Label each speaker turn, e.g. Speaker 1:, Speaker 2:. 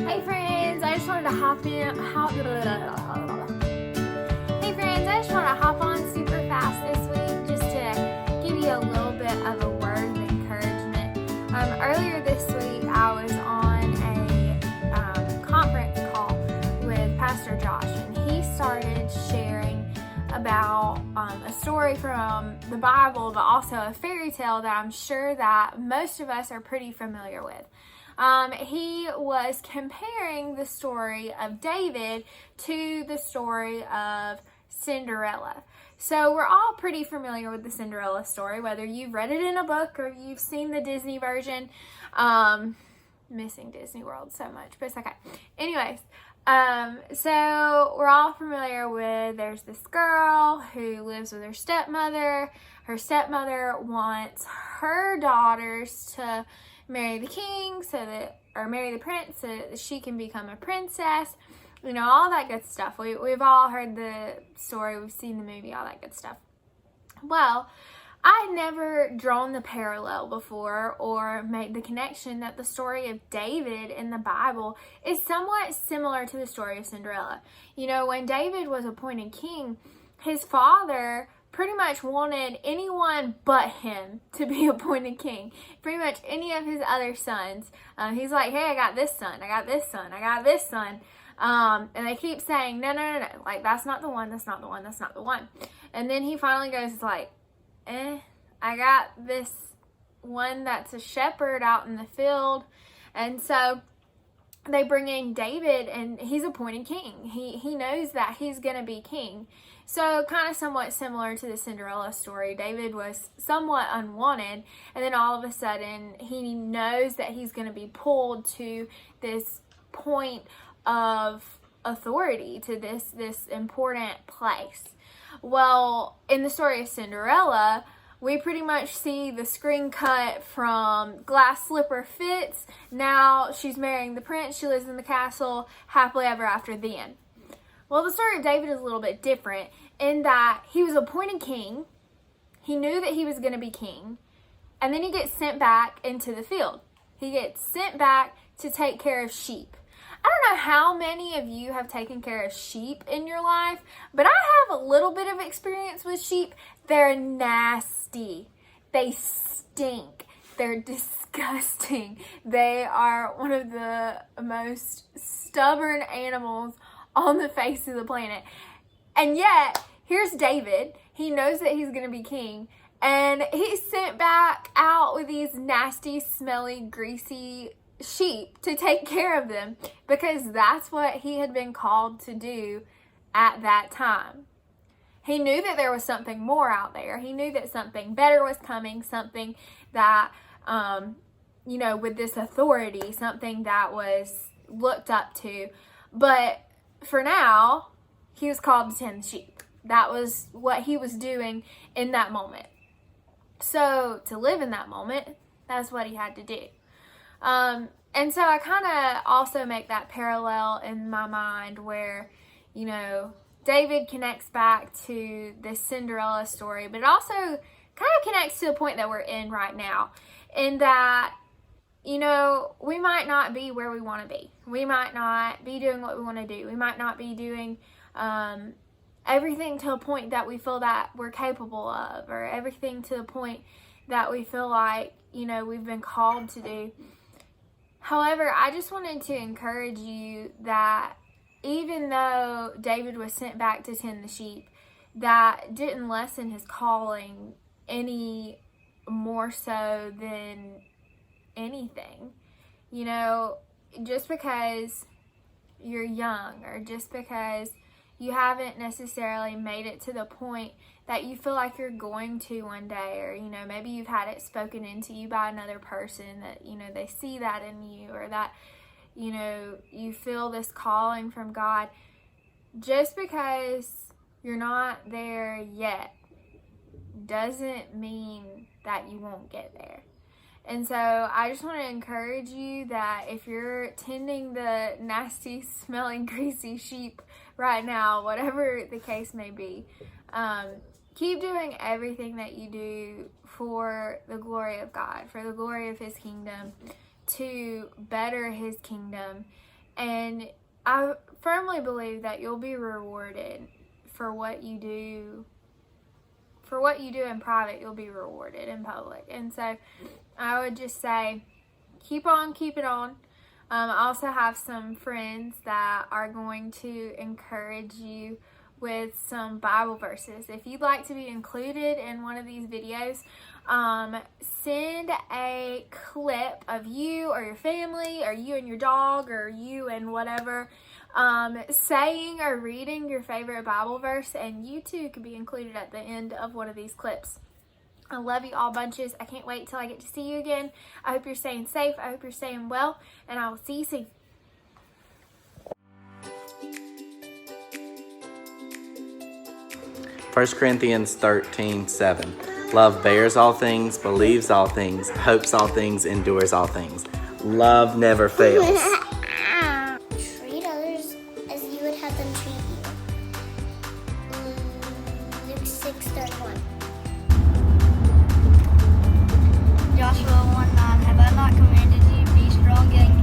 Speaker 1: Hey friends, I just wanted to hop on super fast this week just to give you a little bit of a word of encouragement. Earlier this week I was on a conference call with Pastor Josh, and he started sharing about a story from the Bible, but also a fairy tale that I'm sure that most of us are pretty familiar with. He was comparing the story of David to the story of Cinderella. So we're all pretty familiar with the Cinderella story, whether you've read it in a book or you've seen the Disney version. Missing Disney World so much, but it's okay. Anyways, so we're all familiar with, there's this girl who lives with her stepmother. Her stepmother wants her daughters to marry the king or marry the prince so that she can become a princess. You know, all that good stuff. We've all heard the story, we've seen the movie, all that good stuff. Well, I had never drawn the parallel before or made the connection that the story of David in the Bible is somewhat similar to the story of Cinderella. You know, when David was appointed king, his father pretty much wanted anyone but him to be appointed king. Pretty much any of his other sons. He's like, hey, I got this son, I got this son, I got this son. And they keep saying, no. Like, that's not the one, that's not the one, that's not the one. And then he finally goes like, I got this one that's a shepherd out in the field. And so they bring in David, and he's appointed king. He knows that he's going to be king. So kind of somewhat similar to the Cinderella story. David was somewhat unwanted, and then all of a sudden he knows that he's going to be pulled to this point of authority, to this important place. Well, in the story of Cinderella, we pretty much see the screen cut from Glass Slipper Fitz. Now she's marrying the prince. She lives in the castle happily ever after the end. Well, the story of David is a little bit different in that he was appointed king. He knew that he was going to be king. And then he gets sent back into the field. He gets sent back to take care of sheep. I don't know how many of you have taken care of sheep in your life, but I have a little bit of experience with sheep. They're nasty. They stink. They're disgusting. They are one of the most stubborn animals on the face of the planet. And yet, here's David. He knows that he's going to be king, and he's sent back out with these nasty, smelly, greasy sheep to take care of them, because that's what he had been called to do at that time. He knew that there was something more out there. He knew that something better was coming, something that, with this authority, something that was looked up to. But for now, he was called to tend the sheep. That was what he was doing in that moment. So to live in that moment, that's what he had to do. And so I kind of also make that parallel in my mind where, David connects back to the Cinderella story, but it also kind of connects to the point that we're in right now, in that, we might not be where we want to be. We might not be doing what we want to do. We might not be doing everything to a point that we feel that we're capable of, or everything to the point that we feel like, we've been called to do. However, I just wanted to encourage you that even though David was sent back to tend the sheep, that didn't lessen his calling any more so than anything. Just because you're young, or just because you haven't necessarily made it to the point that you feel like you're going to one day, or, maybe you've had it spoken into you by another person that, they see that in you, or that, you feel this calling from God. Just because you're not there yet doesn't mean that you won't get there. And so I just want to encourage you that if you're tending the nasty, smelling, greasy sheep right now, whatever the case may be, keep doing everything that you do for the glory of God, for the glory of His kingdom, to better His kingdom, And I firmly believe that you'll be rewarded for what you do. For what you do in private, you'll be rewarded in public. And so I would just say, keep on keeping on. I also have some friends that are going to encourage you with some Bible verses. If you'd like to be included in one of these videos, send a clip of you or your family, or you and your dog, or you and whatever, saying or reading your favorite Bible verse, and you too could be included at the end of one of these clips. I love you all bunches. I can't wait till I get to see you again. I hope you're staying safe. I hope you're staying well, and I will see you soon.
Speaker 2: 1 Corinthians 13:7. Love bears all things, believes all things, hopes all things, endures all things. Love never fails.
Speaker 3: Treat others as you would have them treat you. Luke 6:31.
Speaker 4: Joshua 1:9. Have I not commanded you, be strong and